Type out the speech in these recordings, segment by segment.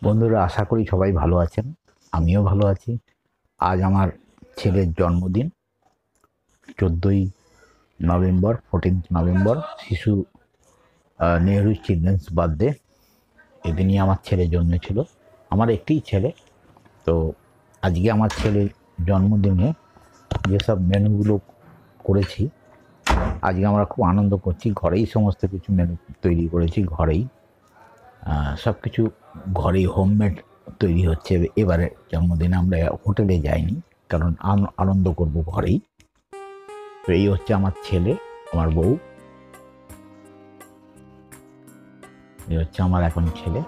বন্ধুরা, আশা করি সবাই ভালো আছেন। আমিও ভালো আছি। আজ আমার ছেলের জন্মদিন, 14ই নভেম্বর, 14th নভেম্বর, শিশু নেহরু চিলড্রেন্স বার্থডে। এদিনই আমার ছেলে জন্মেছিল। আমার একটিই ছেলে। তো আজকে আমার ছেলের জন্মদিনে যেসব মেনুগুলো করেছি, আজকে আমরা খুব আনন্দ করছি। ঘরেই সমস্ত কিছু মেনু তৈরি করেছি, ঘরেই সব কিছু ঘরেই হোমমেড তৈরি হচ্ছে। এবারে জন্মদিনে আমরা হোটেলে যাইনি, কারণ আনন্দ করব ঘরেই। তো এই হচ্ছে আমার ছেলে, আমার বউ, এই হচ্ছে আমার এখন ছেলে।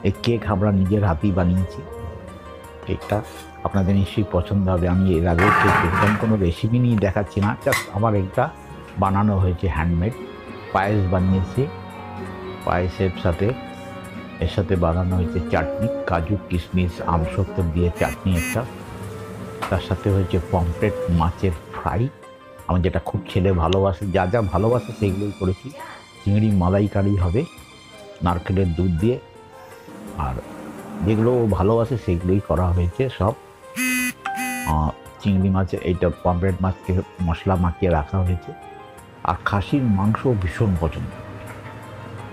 এই কেক আমরা নিজের হাতেই বানিয়েছি। কেকটা আপনাদের নিশ্চয়ই পছন্দ হবে। আমি এর আগে কেক দেখলাম, কোনো রেসিপি নিয়ে দেখাচ্ছি না, জাস্ট আমার একটা বানানো হয়েছে হ্যান্ডমেড। পায়েস বানিয়েছি, পায়েসের সাথে এর সাথে বানানো হয়েছে চাটনি, কাজু কিশমিশ আমসত্ব দিয়ে চাটনি একটা। তার সাথে হয়েছে পমফ্রেট মাছের ফ্রাই, আমার যেটা খুব ছেলে ভালোবাসে। যা যা ভালোবাসে সেইগুলোই করেছি। চিংড়ি মালাইকারি হবে নারকেলের দুধ দিয়ে, আর যেগুলো ও ভালোবাসে সেগুলোই করা হয়েছে সব। চিংড়ি মাছ, এইটা পমফ্রেট মাছকে মশলা মাখিয়ে রাখা হয়েছে। আর খাসির মাংস ভীষণ পছন্দ,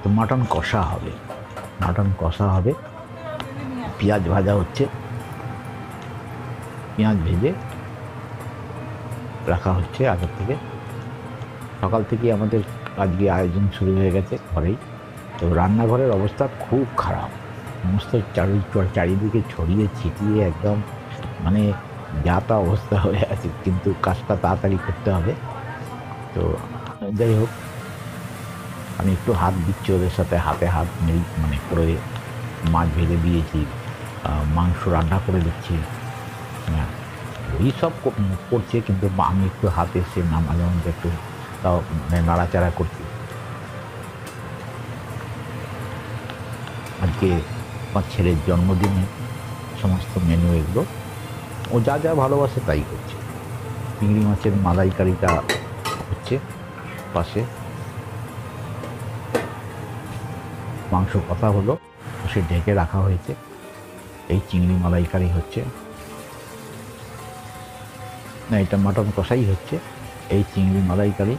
তো মাটন কষা হবে। মাটন কষা হবে, পেঁয়াজ ভাজা হচ্ছে, পেঁয়াজ ভেজে রাখা হচ্ছে আগের থেকে। সকাল থেকে আমাদের আজকে আয়োজন শুরু হয়ে গেছে ঘরেই। তো রান্নাঘরের অবস্থা খুব খারাপ, সমস্ত চারিদিকে ছড়িয়ে ছিটিয়ে একদম মানে যা তা অবস্থা হয়ে আছে, কিন্তু কাজটা তাড়াতাড়ি করতে হবে। তো যাই হোক, আমি একটু হাত দিচ্ছি ওদের সাথে, হাতে হাত নেই মানে করে মাছ ভেজে দিয়েছি, মাংস রান্না করে দিচ্ছি। হ্যাঁ, ওই সব করছে, কিন্তু আমি একটু হাতে এসে না মাঝে মধ্যে একটু তাও মানে নাড়াচাড়া করছি। আজকে আমার ছেলের জন্মদিনে সমস্ত মেনু এগুলো, ও যা যা ভালোবাসে তাই করছে। চিংড়ি মাছের মালাইকারিটা হচ্ছে পাশে, মাংস কষা হলো, সে ঢেকে রাখা হয়েছে। এই চিংড়ি মালাইকারি হচ্ছে না, এটা মাটন কষাই হচ্ছে। এই চিংড়ি মালাইকারি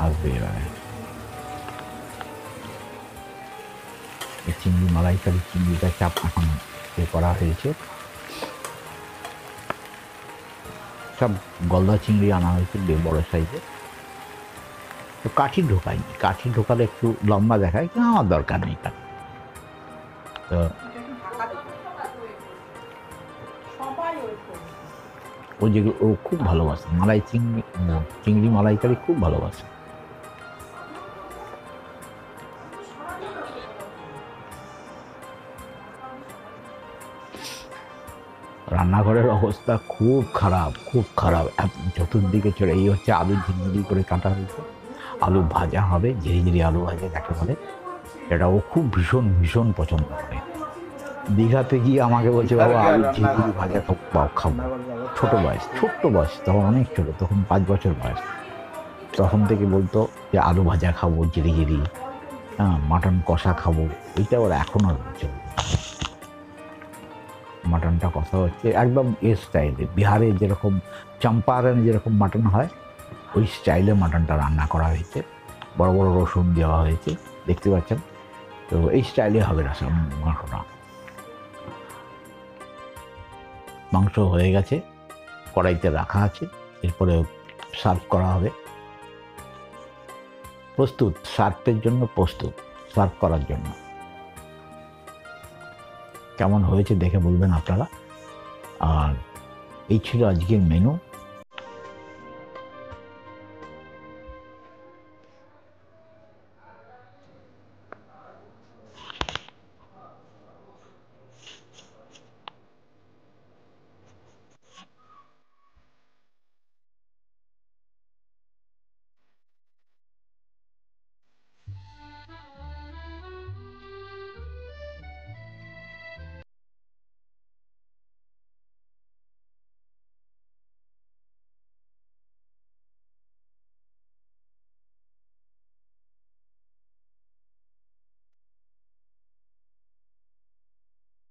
আসবে এবারে। এই চিংড়ি মালাইকারি, চিংড়িটা চাপ এখন করা হয়েছে। সব গলদা চিংড়ি আনা হয়েছে, বড় সাইজের। তো কাঠি ঢোকায়নি, কাঠি ঢোকালে একটু লম্বা দেখায়, কিন্তু আমার দরকার নেই কাঠি। তো ও যেগুলো ও খুব ভালোবাসে, চিংড়ি মালাইকারি খুব ভালোবাসে। রান্নাঘরের অবস্থা খুব খারাপ, খুব খারাপ, চতুর্দিকে চলে। এই হচ্ছে আলু ঝিরিঝিরি করে কাটা হয়েছে, আলু ভাজা হবে, ঝিরিঝিরি আলু ভাজা যাকে বলে। এটা ও খুব ভীষণ ভীষণ পছন্দ করে। দীঘাতে গিয়ে আমাকে বলছে, বাবা আলু ঝিরিঝিরি ভাজা খাবো। ছোট্ট বয়স, তখন অনেক ছোট, তখন 5 বছর বয়স। তখন থেকে বলতো যে আলু ভাজা খাবো, ঝিরিঝিরি, হ্যাঁ, মাটন কষা খাবো। এটা ওর এখনও চলবে। মাটনটা কষা হচ্ছে একদম এ স্টাইলে, বিহারে যেরকম চম্পারণে যেরকম মাটন হয়, ওই স্টাইলে মাটনটা রান্না করা হয়েছে। বড় বড় রসুন দেওয়া হয়েছে, দেখতে পাচ্ছেন। তো এই স্টাইলে হবে মাংসটা। মাংস হয়ে গেছে, কড়াইতে রাখা আছে, এরপরে সার্ভ করা হবে। প্রস্তুত, সার্ভের জন্য প্রস্তুত, সার্ভ করার জন্য। কেমন হয়েছে দেখে বলবেন আপনারা। আর এই ছিল আজকের মেনু।